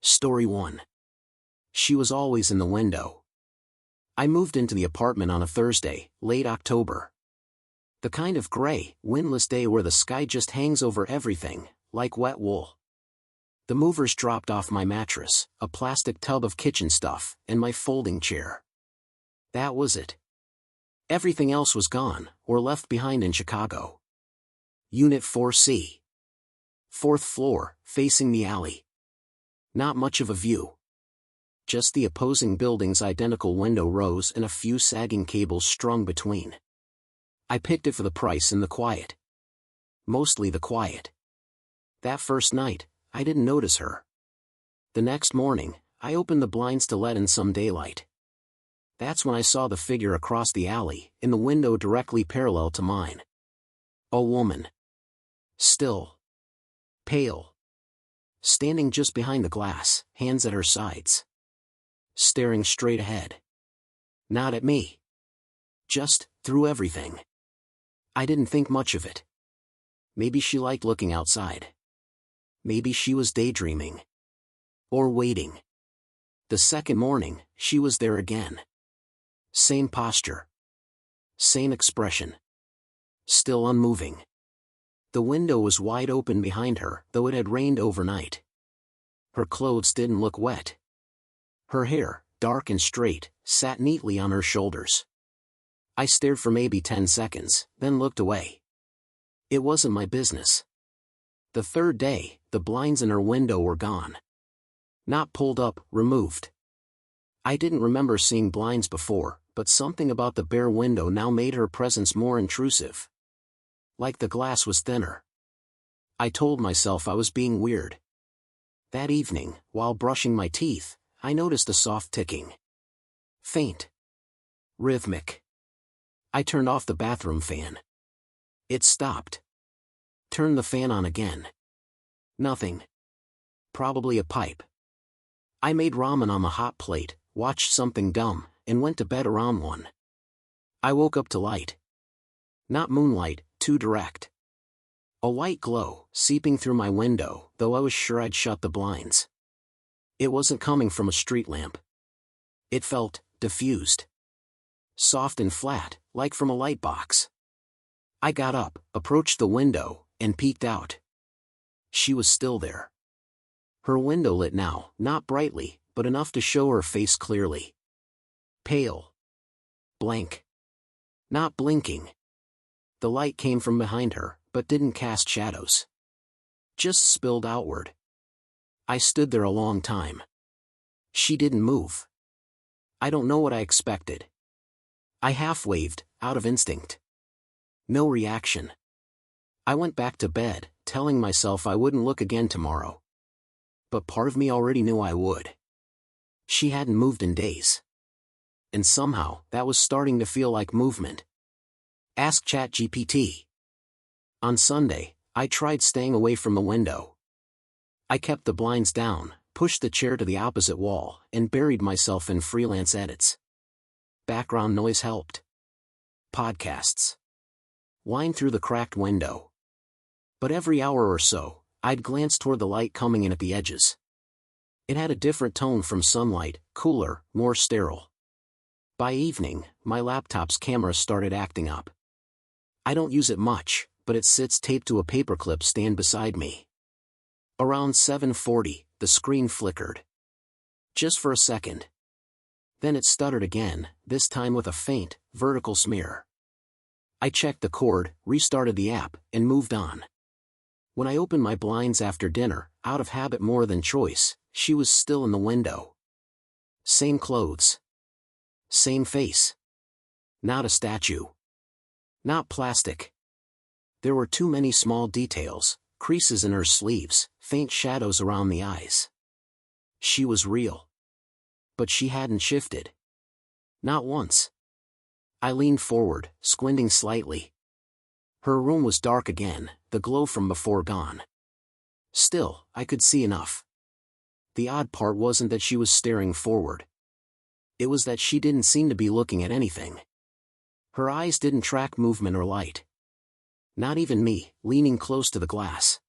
Story 1. She was always in the window. I moved into the apartment on a Thursday, late October. The kind of gray, windless day where the sky just hangs over everything, like wet wool. The movers dropped off my mattress, a plastic tub of kitchen stuff, and my folding chair. That was it. Everything else was gone, or left behind in Chicago. Unit 4C. 4th floor, facing the alley. Not much of a view. Just the opposing building's identical window rows and a few sagging cables strung between. I picked it for the price and the quiet. Mostly the quiet. That first night, I didn't notice her. The next morning, I opened the blinds to let in some daylight. That's when I saw the figure across the alley, in the window directly parallel to mine. A woman. Still. Pale. Standing just behind the glass, hands at her sides. Staring straight ahead. Not at me. Just, through everything. I didn't think much of it. Maybe she liked looking outside. Maybe she was daydreaming. Or waiting. The second morning, she was there again. Same posture. Same expression. Still unmoving. The window was wide open behind her, though it had rained overnight. Her clothes didn't look wet. Her hair, dark and straight, sat neatly on her shoulders. I stared for maybe 10 seconds, then looked away. It wasn't my business. The third day, the blinds in her window were gone. Not pulled up, removed. I didn't remember seeing blinds before, but something about the bare window now made her presence more intrusive. Like the glass was thinner. I told myself I was being weird. That evening, while brushing my teeth, I noticed a soft ticking. Faint. Rhythmic. I turned off the bathroom fan. It stopped. Turned the fan on again. Nothing. Probably a pipe. I made ramen on the hot plate, watched something dumb, and went to bed around 1. I woke up to light. Not moonlight, too direct. A white glow, seeping through my window, though I was sure I'd shut the blinds. It wasn't coming from a street lamp. It felt diffused. Soft and flat, like from a light box. I got up, approached the window, and peeked out. She was still there. Her window lit now, not brightly, but enough to show her face clearly. Pale. Blank. Not blinking. The light came from behind her, but didn't cast shadows. Just spilled outward. I stood there a long time. She didn't move. I don't know what I expected. I half-waved, out of instinct. No reaction. I went back to bed, telling myself I wouldn't look again tomorrow. But part of me already knew I would. She hadn't moved in days. And somehow, that was starting to feel like movement. Ask ChatGPT. On Sunday, I tried staying away from the window. I kept the blinds down, pushed the chair to the opposite wall, and buried myself in freelance edits. Background noise helped. Podcasts. Whined through the cracked window. But every hour or so, I'd glance toward the light coming in at the edges. It had a different tone from sunlight, cooler, more sterile. By evening, my laptop's camera started acting up. I don't use it much, but it sits taped to a paperclip stand beside me. Around 7:40, the screen flickered. Just for a second. Then it stuttered again, this time with a faint, vertical smear. I checked the cord, restarted the app, and moved on. When I opened my blinds after dinner, out of habit more than choice, she was still in the window. Same clothes. Same face. Not a statue. Not plastic. There were too many small details, creases in her sleeves, faint shadows around the eyes. She was real. But she hadn't shifted. Not once. I leaned forward, squinting slightly. Her room was dark again, the glow from before gone. Still, I could see enough. The odd part wasn't that she was staring forward. It was that she didn't seem to be looking at anything. Her eyes didn't track movement or light. Not even me, leaning close to the glass.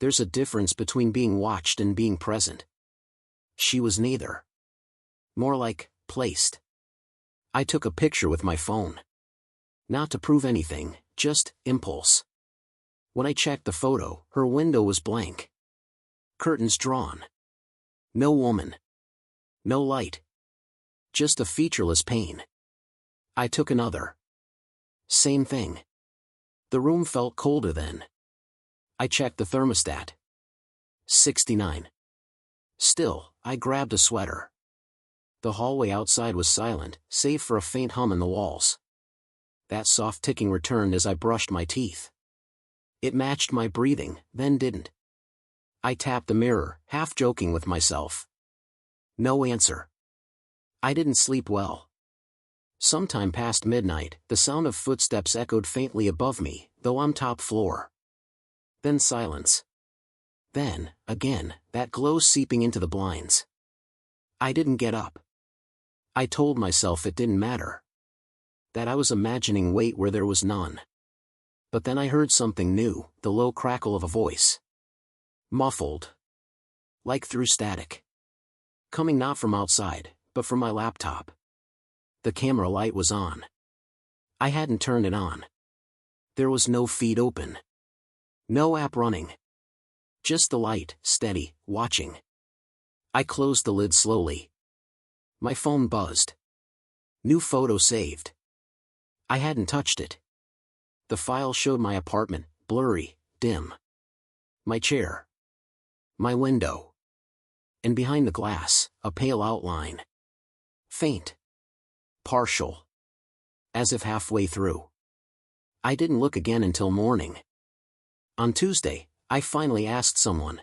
There's a difference between being watched and being present. She was neither. More like, placed. I took a picture with my phone. Not to prove anything, just impulse. When I checked the photo, her window was blank. Curtains drawn. No woman. No light. Just a featureless pane. I took another. Same thing. The room felt colder then. I checked the thermostat. 69. Still, I grabbed a sweater. The hallway outside was silent, save for a faint hum in the walls. That soft ticking returned as I brushed my teeth. It matched my breathing, then didn't. I tapped the mirror, half joking with myself. No answer. I didn't sleep well. Sometime past midnight, the sound of footsteps echoed faintly above me, though I'm top floor. Then silence. Then, again, that glow seeping into the blinds. I didn't get up. I told myself it didn't matter. That I was imagining weight where there was none. But then I heard something new, the low crackle of a voice. Muffled. Like through static. Coming not from outside, but from my laptop. The camera light was on. I hadn't turned it on. There was no feed open. No app running. Just the light, steady, watching. I closed the lid slowly. My phone buzzed. New photo saved. I hadn't touched it. The file showed my apartment, blurry, dim. My chair. My window. And behind the glass, a pale outline. Faint. Partial. As if halfway through. I didn't look again until morning. On Tuesday, I finally asked someone.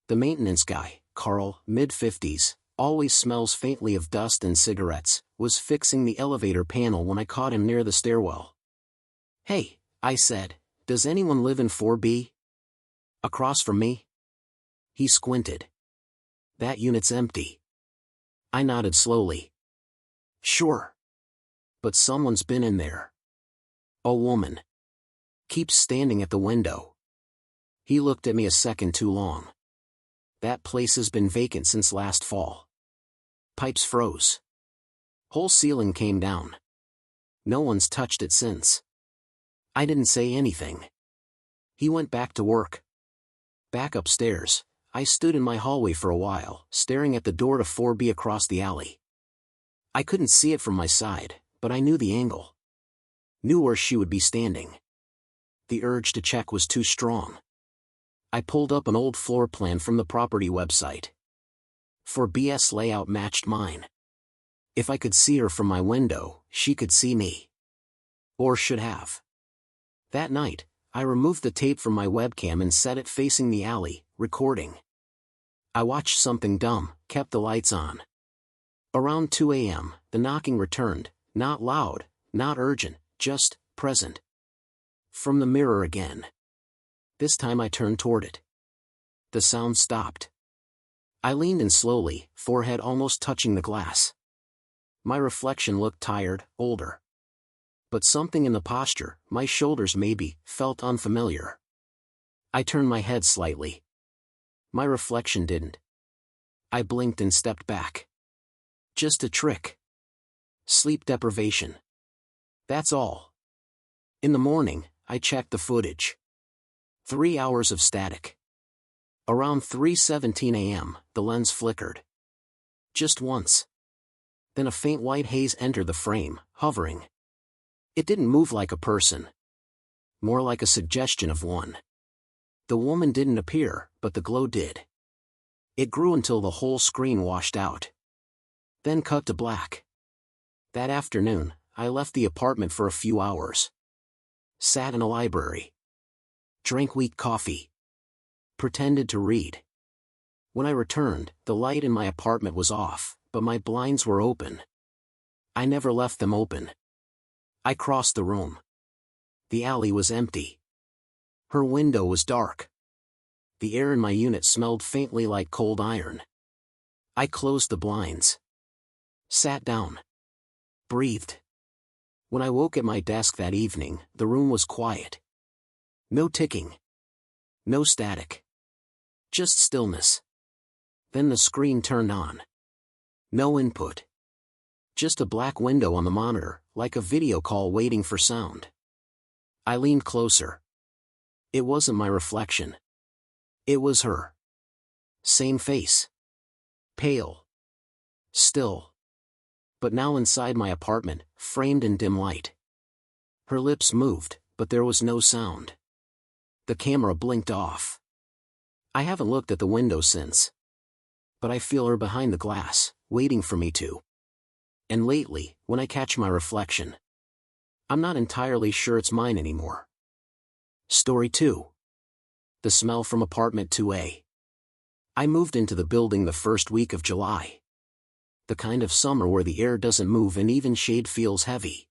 The maintenance guy, Carl, mid-50s, always smells faintly of dust and cigarettes, was fixing the elevator panel when I caught him near the stairwell. Hey, I said, does anyone live in 4B? Across from me? He squinted. That unit's empty. I nodded slowly. Sure. But someone's been in there. A woman. Keeps standing at the window. He looked at me a second too long. That place has been vacant since last fall. Pipes froze. Whole ceiling came down. No one's touched it since. I didn't say anything. He went back to work. Back upstairs, I stood in my hallway for a while, staring at the door to 4B across the alley. I couldn't see it from my side, but I knew the angle. Knew where she would be standing. The urge to check was too strong. I pulled up an old floor plan from the property website. 4B's layout matched mine. If I could see her from my window, she could see me. Or should have. That night, I removed the tape from my webcam and set it facing the alley, recording. I watched something dumb, kept the lights on. Around 2 a.m., the knocking returned, not loud, not urgent, just present. From the mirror again. This time I turned toward it. The sound stopped. I leaned in slowly, forehead almost touching the glass. My reflection looked tired, older. But something in the posture, my shoulders maybe, felt unfamiliar. I turned my head slightly. My reflection didn't. I blinked and stepped back. Just a trick. Sleep deprivation. That's all. In the morning, I checked the footage. 3 hours of static. Around 3:17 a.m., the lens flickered. Just once. Then a faint white haze entered the frame, hovering. It didn't move like a person. More like a suggestion of one. The woman didn't appear, but the glow did. It grew until the whole screen washed out. Then cut to black. That afternoon, I left the apartment for a few hours. Sat in a library. Drank weak coffee. Pretended to read. When I returned, the light in my apartment was off, but my blinds were open. I never left them open. I crossed the room. The alley was empty. Her window was dark. The air in my unit smelled faintly like cold iron. I closed the blinds. Sat down. Breathed. When I woke at my desk that evening, the room was quiet. No ticking. No static. Just stillness. Then the screen turned on. No input. Just a black window on the monitor, like a video call waiting for sound. I leaned closer. It wasn't my reflection. It was her. Same face. Pale. Still. But now inside my apartment, framed in dim light. Her lips moved, but there was no sound. The camera blinked off. I haven't looked at the window since. But I feel her behind the glass, waiting for me to. And lately, when I catch my reflection, I'm not entirely sure it's mine anymore. Story 2. The smell from apartment 2A. I moved into the building the first week of July. The kind of summer where the air doesn't move and even shade feels heavy.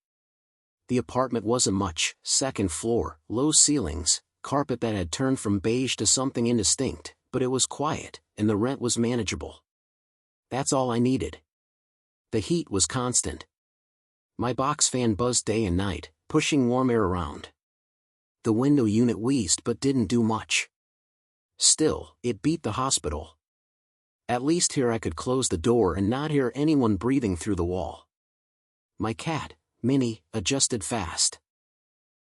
The apartment wasn't much: second floor, low ceilings, carpet that had turned from beige to something indistinct, but it was quiet, and the rent was manageable. That's all I needed. The heat was constant. My box fan buzzed day and night, pushing warm air around. The window unit wheezed but didn't do much. Still, it beat the hospital. At least here I could close the door and not hear anyone breathing through the wall. My cat, Minnie, adjusted fast.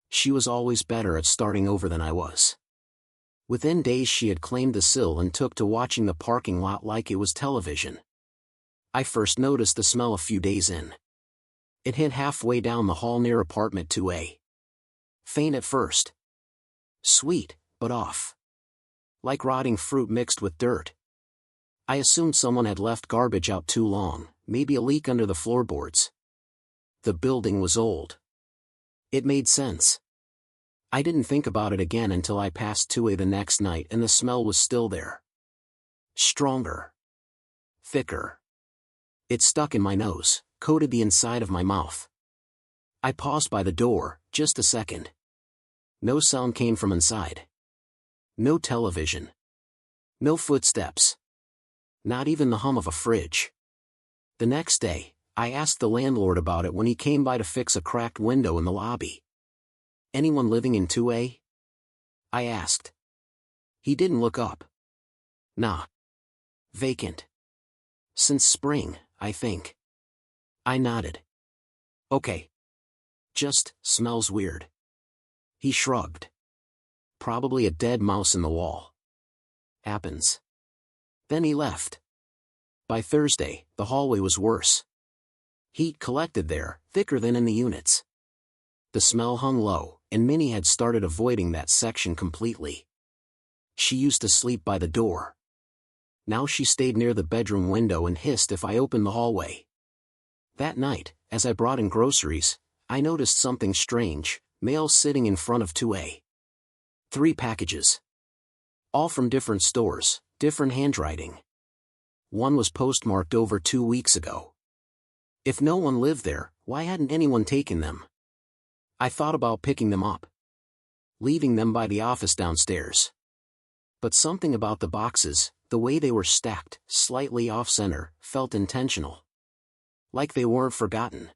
She was always better at starting over than I was. Within days she had claimed the sill and took to watching the parking lot like it was television. I first noticed the smell a few days in. It hit halfway down the hall near apartment 2A. Faint at first. Sweet, but off. Like rotting fruit mixed with dirt. I assumed someone had left garbage out too long, maybe a leak under the floorboards. The building was old. It made sense. I didn't think about it again until I passed 2A the next night and the smell was still there. Stronger. Thicker. It stuck in my nose, coated the inside of my mouth. I paused by the door, just a second. No sound came from inside. No television. No footsteps. Not even the hum of a fridge. The next day, I asked the landlord about it when he came by to fix a cracked window in the lobby. Anyone living in 2A? I asked. He didn't look up. Nah. Vacant. Since spring, I think. I nodded. Okay. Just smells weird. He shrugged. Probably a dead mouse in the wall. Happens. Then he left. By Thursday, the hallway was worse. Heat collected there, thicker than in the units. The smell hung low, and Minnie had started avoiding that section completely. She used to sleep by the door. Now she stayed near the bedroom window and hissed if I opened the hallway. That night, as I brought in groceries, I noticed something strange: mail sitting in front of 2A. 3 packages. All from different stores, different handwriting. One was postmarked over 2 weeks ago. If no one lived there, why hadn't anyone taken them? I thought about picking them up. Leaving them by the office downstairs. But something about the boxes, the way they were stacked, slightly off-center, felt intentional. Like they weren't forgotten.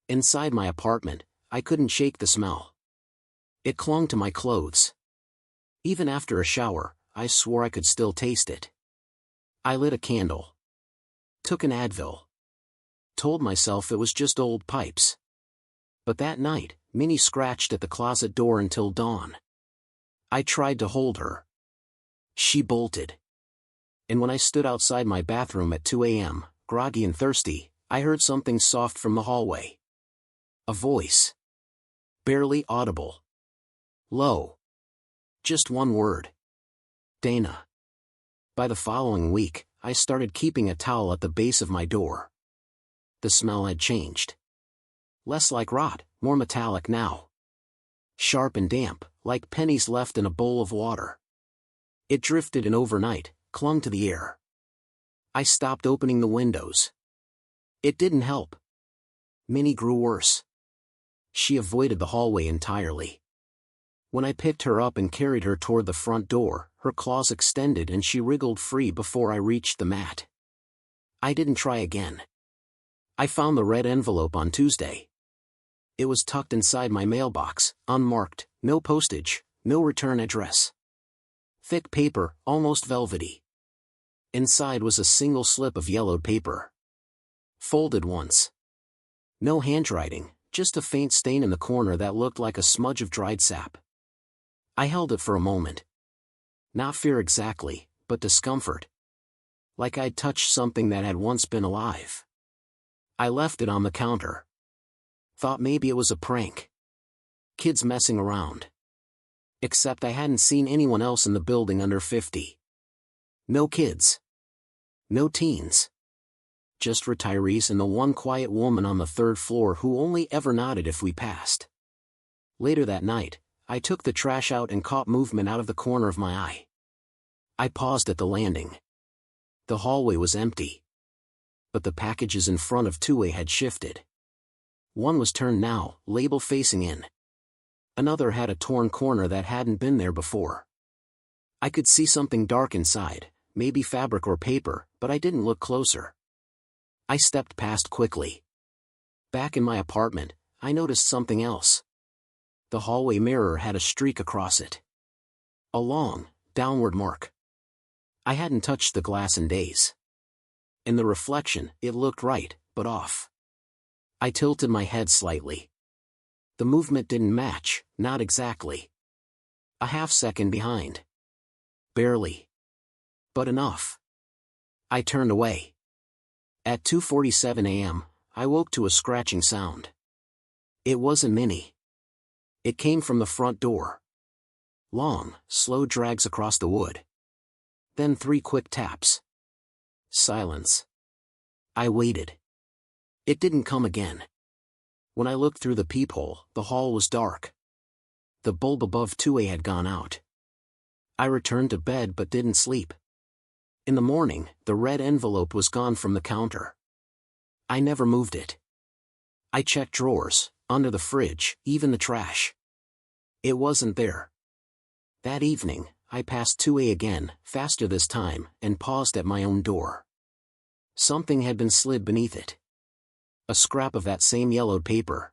Inside my apartment, I couldn't shake the smell. It clung to my clothes. Even after a shower, I swore I could still taste it. I lit a candle. Took an Advil. Told myself it was just old pipes. But that night, Minnie scratched at the closet door until dawn. I tried to hold her. She bolted. And when I stood outside my bathroom at 2 a.m., groggy and thirsty, I heard something soft from the hallway. A voice. Barely audible. Low. Just one word. Dana. By the following week, I started keeping a towel at the base of my door. The smell had changed. Less like rot, more metallic now. Sharp and damp, like pennies left in a bowl of water. It drifted in overnight, clung to the air. I stopped opening the windows. It didn't help. Minnie grew worse. She avoided the hallway entirely. When I picked her up and carried her toward the front door, her claws extended and she wriggled free before I reached the mat. I didn't try again. I found the red envelope on Tuesday. It was tucked inside my mailbox, unmarked, no postage, no return address. Thick paper, almost velvety. Inside was a single slip of yellowed paper. Folded once. No handwriting, just a faint stain in the corner that looked like a smudge of dried sap. I held it for a moment. Not fear exactly, but discomfort. Like I'd touched something that had once been alive. I left it on the counter. Thought maybe it was a prank. Kids messing around. Except I hadn't seen anyone else in the building under 50. No kids. No teens. Just retirees and the one quiet woman on the third floor who only ever nodded if we passed. Later that night, I took the trash out and caught movement out of the corner of my eye. I paused at the landing. The hallway was empty. But the packages in front of 2A had shifted. One was turned now, label facing in. Another had a torn corner that hadn't been there before. I could see something dark inside, maybe fabric or paper, but I didn't look closer. I stepped past quickly. Back in my apartment, I noticed something else. The hallway mirror had a streak across it. A long, downward mark. I hadn't touched the glass in days. In the reflection, it looked right, but off. I tilted my head slightly. The movement didn't match, not exactly. A half-second behind. Barely. But enough. I turned away. At 2:47 a.m., I woke to a scratching sound. It wasn't Minnie. It came from the front door. Long, slow drags across the wood. Then 3 quick taps. Silence. I waited. It didn't come again. When I looked through the peephole, the hall was dark. The bulb above 2A had gone out. I returned to bed but didn't sleep. In the morning, the red envelope was gone from the counter. I never moved it. I checked drawers, under the fridge, even the trash. It wasn't there. That evening, I passed 2A again, faster this time, and paused at my own door. Something had been slid beneath it. A scrap of that same yellowed paper.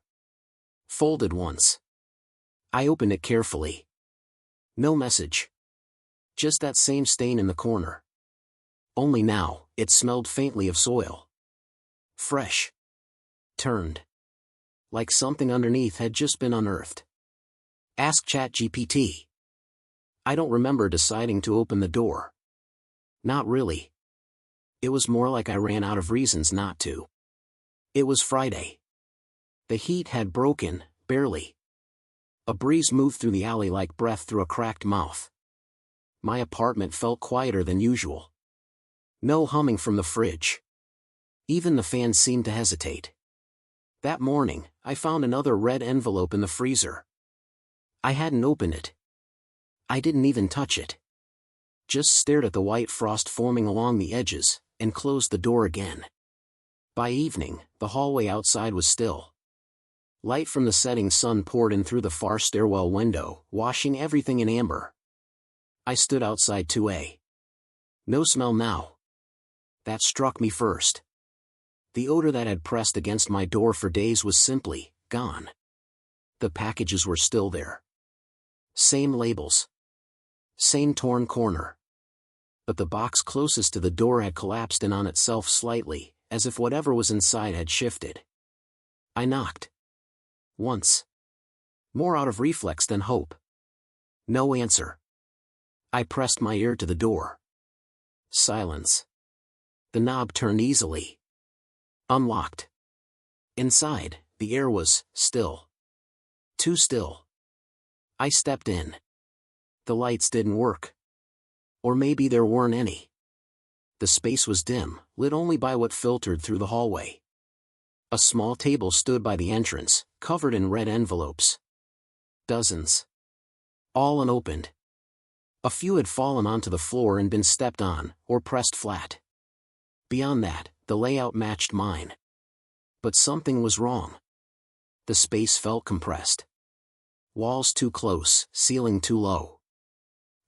Folded once. I opened it carefully. No message. Just that same stain in the corner. Only now, it smelled faintly of soil. Fresh. Turned. Like something underneath had just been unearthed. Ask ChatGPT. I don't remember deciding to open the door. Not really. It was more like I ran out of reasons not to. It was Friday. The heat had broken, barely. A breeze moved through the alley like breath through a cracked mouth. My apartment felt quieter than usual. No humming from the fridge. Even the fan seemed to hesitate. That morning, I found another red envelope in the freezer. I hadn't opened it. I didn't even touch it. Just stared at the white frost forming along the edges, and closed the door again. By evening, the hallway outside was still. Light from the setting sun poured in through the far stairwell window, washing everything in amber. I stood outside 2A. No smell now. That struck me first. The odor that had pressed against my door for days was simply gone. The packages were still there. Same labels. Same torn corner. But the box closest to the door had collapsed in on itself slightly, as if whatever was inside had shifted. I knocked. Once. More out of reflex than hope. No answer. I pressed my ear to the door. Silence. The knob turned easily. Unlocked. Inside, the air was still. Too still. I stepped in. The lights didn't work. Or maybe there weren't any. The space was dim, lit only by what filtered through the hallway. A small table stood by the entrance, covered in red envelopes. Dozens. All unopened. A few had fallen onto the floor and been stepped on, or pressed flat. Beyond that, the layout matched mine. But something was wrong. The space felt compressed. Walls too close, ceiling too low.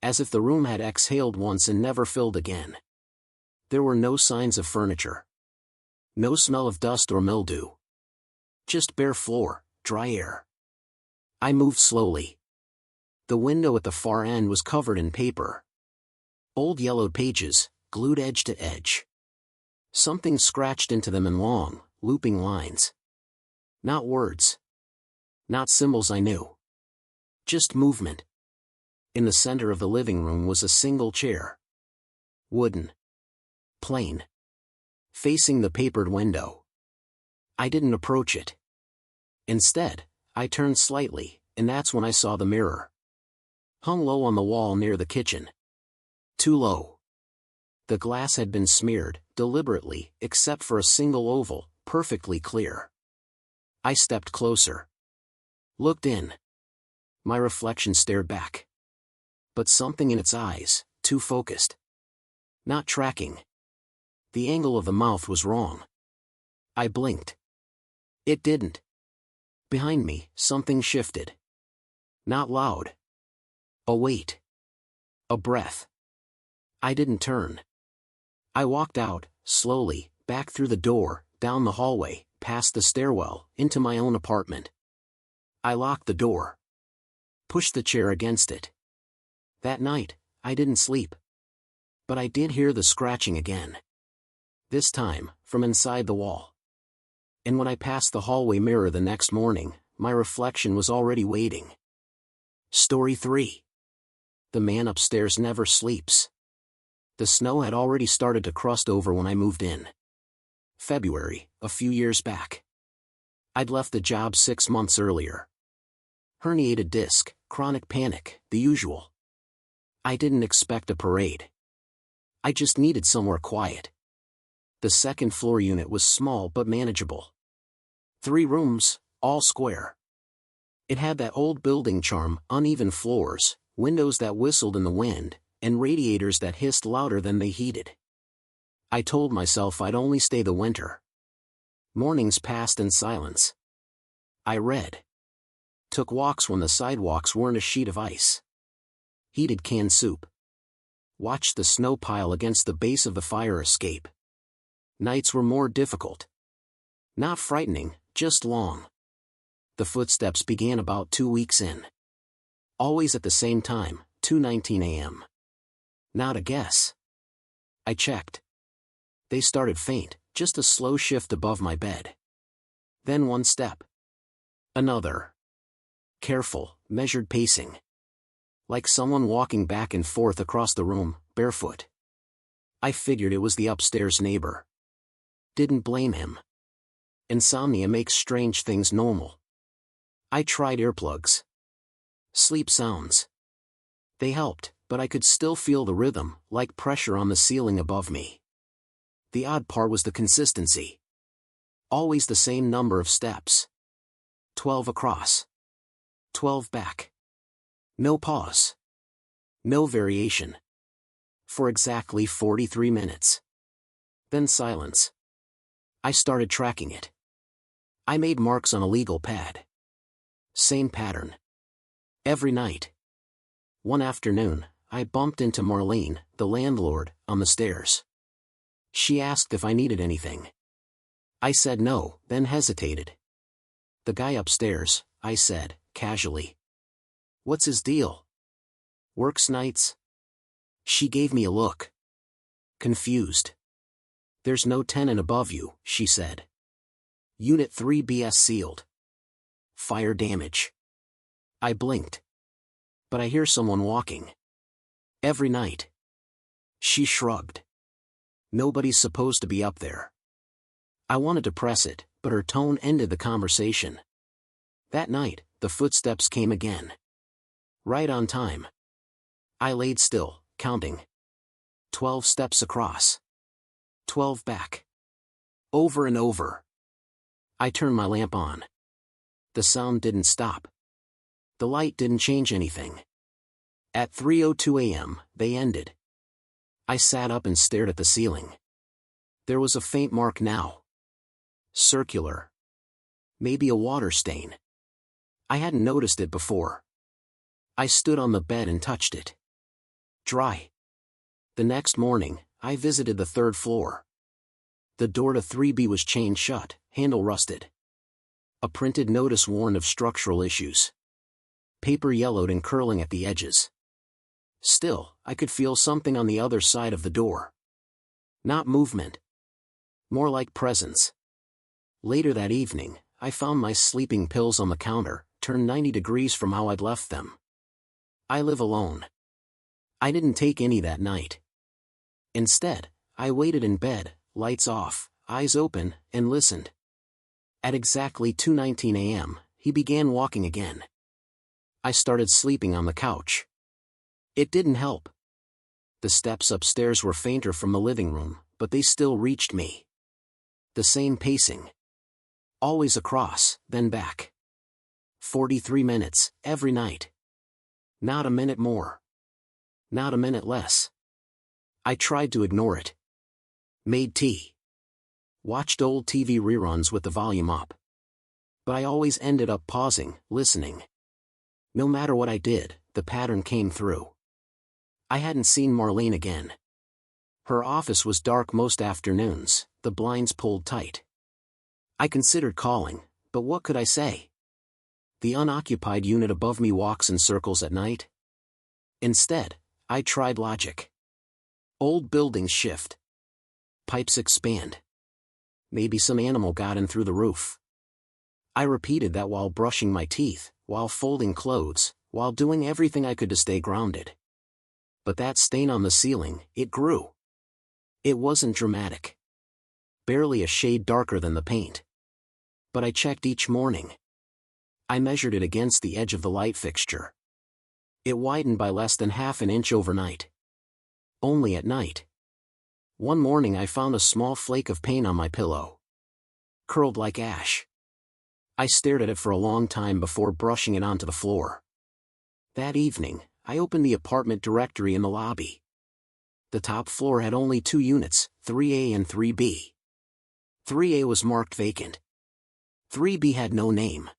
As if the room had exhaled once and never filled again. There were no signs of furniture. No smell of dust or mildew. Just bare floor, dry air. I moved slowly. The window at the far end was covered in paper. Old yellowed pages, glued edge to edge. Something scratched into them in long, looping lines. Not words. Not symbols I knew. Just movement. In the center of the living room was a single chair. Wooden. Plain. Facing the papered window. I didn't approach it. Instead, I turned slightly, and that's when I saw the mirror. Hung low on the wall near the kitchen. Too low. The glass had been smeared, deliberately, except for a single oval, perfectly clear. I stepped closer. Looked in. My reflection stared back. But something in its eyes, too focused. Not tracking. The angle of the mouth was wrong. I blinked. It didn't. Behind me, something shifted. Not loud. A weight. A breath. I didn't turn. I walked out, slowly, back through the door, down the hallway, past the stairwell, into my own apartment. I locked the door. Pushed the chair against it. That night, I didn't sleep. But I did hear the scratching again. This time, from inside the wall. And when I passed the hallway mirror the next morning, my reflection was already waiting. Story 3. The man upstairs never sleeps. The snow had already started to crust over when I moved in. February, a few years back. I'd left the job 6 months earlier. Herniated disc, chronic panic, the usual. I didn't expect a parade. I just needed somewhere quiet. The second floor unit was small but manageable. 3 rooms, all square. It had that old building charm, uneven floors, windows that whistled in the wind, and radiators that hissed louder than they heated. I told myself I'd only stay the winter. Mornings passed in silence. I read. Took walks when the sidewalks weren't a sheet of ice. Heated canned soup. Watched the snow pile against the base of the fire escape. Nights were more difficult. Not frightening, just long. The footsteps began about 2 weeks in. Always at the same time, 2:19 a.m. Not a guess. I checked. They started faint, just a slow shift above my bed. Then one step. Another. Careful, measured pacing. Like someone walking back and forth across the room, barefoot. I figured it was the upstairs neighbor. Didn't blame him. Insomnia makes strange things normal. I tried earplugs. Sleep sounds. They helped, but I could still feel the rhythm, like pressure on the ceiling above me. The odd part was the consistency. Always the same number of steps. 12 across. 12 back. No pause. No variation. For exactly 43 minutes. Then silence. I started tracking it. I made marks on a legal pad. Same pattern. Every night. One afternoon, I bumped into Marlene, the landlord, on the stairs. She asked if I needed anything. I said no, then hesitated. The guy upstairs, I said, casually. What's his deal? Works nights? She gave me a look. Confused. There's no tenant above you, she said. Unit 3BS sealed. Fire damage. I blinked. But I hear someone walking. Every night. She shrugged. Nobody's supposed to be up there. I wanted to press it, but her tone ended the conversation. That night, the footsteps came again. Right on time. I laid still, counting. 12 steps across. 12 back. Over and over. I turned my lamp on. The sound didn't stop. The light didn't change anything. At 3:02 a.m., they ended. I sat up and stared at the ceiling. There was a faint mark now. Circular. Maybe a water stain. I hadn't noticed it before. I stood on the bed and touched it. Dry. The next morning, I visited the 3rd floor. The door to 3B was chained shut, handle rusted. A printed notice warned of structural issues. Paper yellowed and curling at the edges. Still, I could feel something on the other side of the door. Not movement. More like presence. Later that evening, I found my sleeping pills on the counter, turned 90 degrees from how I'd left them. I live alone. I didn't take any that night. Instead, I waited in bed, lights off, eyes open, and listened. At exactly 2:19 a.m., he began walking again. I started sleeping on the couch. It didn't help. The steps upstairs were fainter from the living room, but they still reached me. The same pacing. Always across, then back. 43 minutes, every night. Not a minute more. Not a minute less. I tried to ignore it. Made tea. Watched old TV reruns with the volume up. But I always ended up pausing, listening. No matter what I did, the pattern came through. I hadn't seen Marlene again. Her office was dark most afternoons, the blinds pulled tight. I considered calling, but what could I say? The unoccupied unit above me walks in circles at night. Instead, I tried logic. Old buildings shift. Pipes expand. Maybe some animal got in through the roof. I repeated that while brushing my teeth, while folding clothes, while doing everything I could to stay grounded. But that stain on the ceiling, it grew. It wasn't dramatic. Barely a shade darker than the paint. But I checked each morning. I measured it against the edge of the light fixture. It widened by less than half an inch overnight. Only at night. One morning I found a small flake of paint on my pillow. Curled like ash. I stared at it for a long time before brushing it onto the floor. That evening, I opened the apartment directory in the lobby. The top floor had only 2 units, 3A and 3B. 3A was marked vacant. 3B had no name.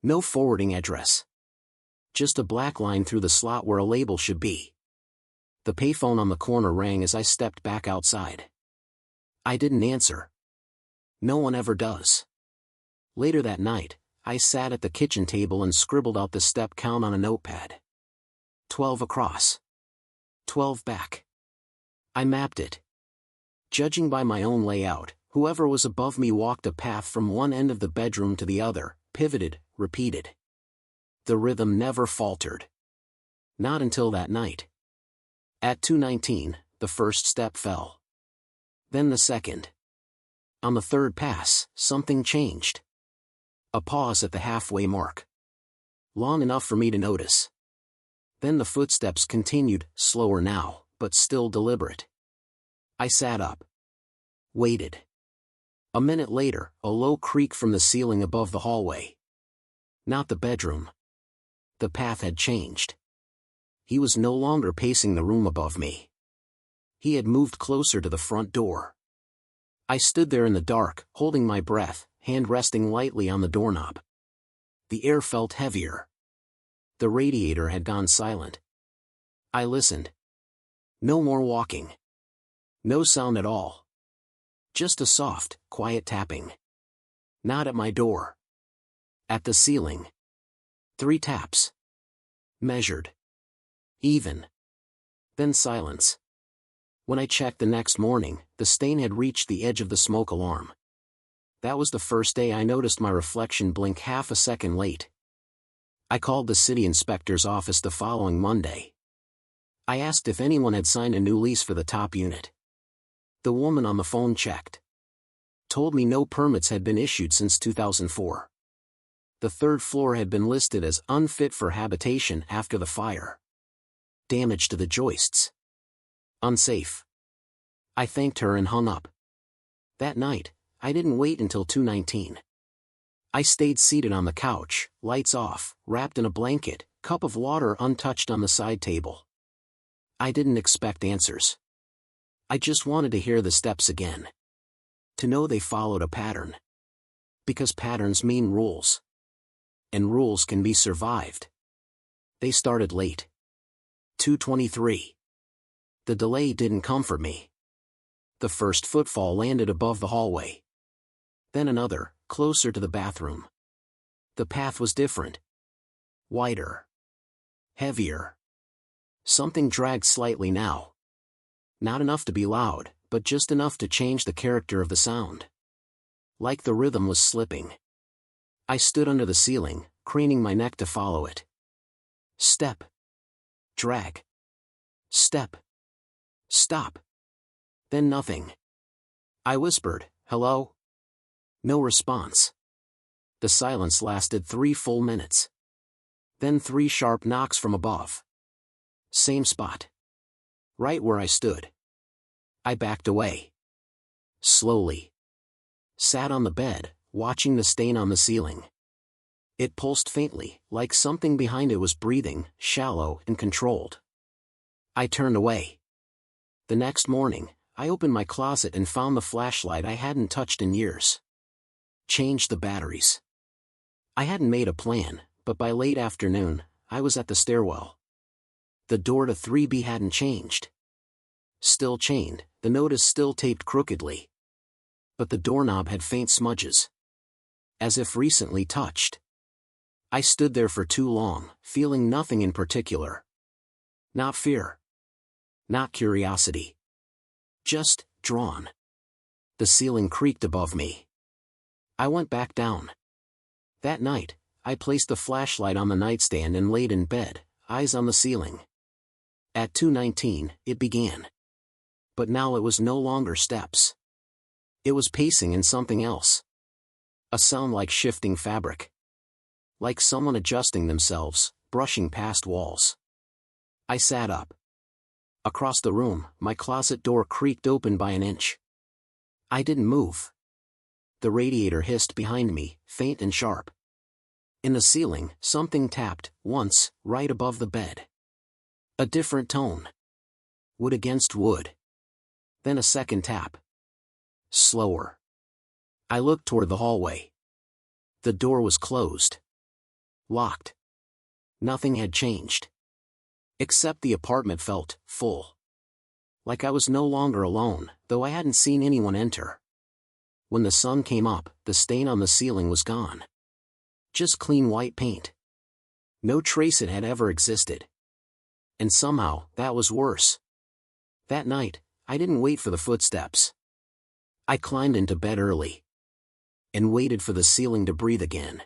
No forwarding address. Just a black line through the slot where a label should be. The payphone on the corner rang as I stepped back outside. I didn't answer. No one ever does. Later that night, I sat at the kitchen table and scribbled out the step count on a notepad. 12 across. 12 back. I mapped it. Judging by my own layout, whoever was above me walked a path from one end of the bedroom to the other, pivoted, repeated. The rhythm never faltered. Not until that night. At 2:19, the first step fell. Then the second. On the third pass, something changed. A pause at the halfway mark. Long enough for me to notice. Then the footsteps continued, slower now, but still deliberate. I sat up. Waited. A minute later, a low creak from the ceiling above the hallway. Not the bedroom. The path had changed. He was no longer pacing the room above me. He had moved closer to the front door. I stood there in the dark, holding my breath, hand resting lightly on the doorknob. The air felt heavier. The radiator had gone silent. I listened. No more walking. No sound at all. Just a soft, quiet tapping. Not at my door. At the ceiling. 3 taps. Measured. Even. Then silence. When I checked the next morning, the stain had reached the edge of the smoke alarm. That was the first day I noticed my reflection blink half a second late. I called the city inspector's office the following Monday. I asked if anyone had signed a new lease for the top unit. The woman on the phone checked. Told me no permits had been issued since 2004. The third floor had been listed as unfit for habitation after the fire. Damage to the joists. Unsafe. I thanked her and hung up. That night, I didn't wait until 2:19. I stayed seated on the couch, lights off, wrapped in a blanket, cup of water untouched on the side table. I didn't expect answers. I just wanted to hear the steps again. To know they followed a pattern. Because patterns mean rules. And rules can be survived. They started late. 2:23. The delay didn't comfort me. The first footfall landed above the hallway. Then another, closer to the bathroom. The path was different. Wider. Heavier. Something dragged slightly now. Not enough to be loud, but just enough to change the character of the sound. Like the rhythm was slipping. I stood under the ceiling, craning my neck to follow it. Step. Drag. Step. Stop. Then nothing. I whispered, "Hello?" No response. The silence lasted 3 full minutes. Then 3 sharp knocks from above. Same spot. Right where I stood. I backed away. Slowly. Sat on the bed, watching the stain on the ceiling. It pulsed faintly, like something behind it was breathing, shallow and controlled. I turned away. The next morning, I opened my closet and found the flashlight I hadn't touched in years. Changed the batteries. I hadn't made a plan, but by late afternoon, I was at the stairwell. The door to 3B hadn't changed. Still chained, the notice still taped crookedly. But the doorknob had faint smudges. As if recently touched. I stood there for too long, feeling nothing in particular. Not fear. Not curiosity. Just, drawn. The ceiling creaked above me. I went back down. That night, I placed the flashlight on the nightstand and laid in bed, eyes on the ceiling. At 2:19, it began. But now it was no longer steps. It was pacing in something else. A sound like shifting fabric. Like someone adjusting themselves, brushing past walls. I sat up. Across the room, my closet door creaked open by an inch. I didn't move. The radiator hissed behind me, faint and sharp. In the ceiling, something tapped, once, right above the bed. A different tone. Wood against wood. Then a second tap. Slower. I looked toward the hallway. The door was closed. Locked. Nothing had changed. Except the apartment felt full. Like I was no longer alone, though I hadn't seen anyone enter. When the sun came up, the stain on the ceiling was gone. Just clean white paint. No trace it had ever existed. And somehow, that was worse. That night, I didn't wait for the footsteps. I climbed into bed early. And waited for the ceiling to breathe again.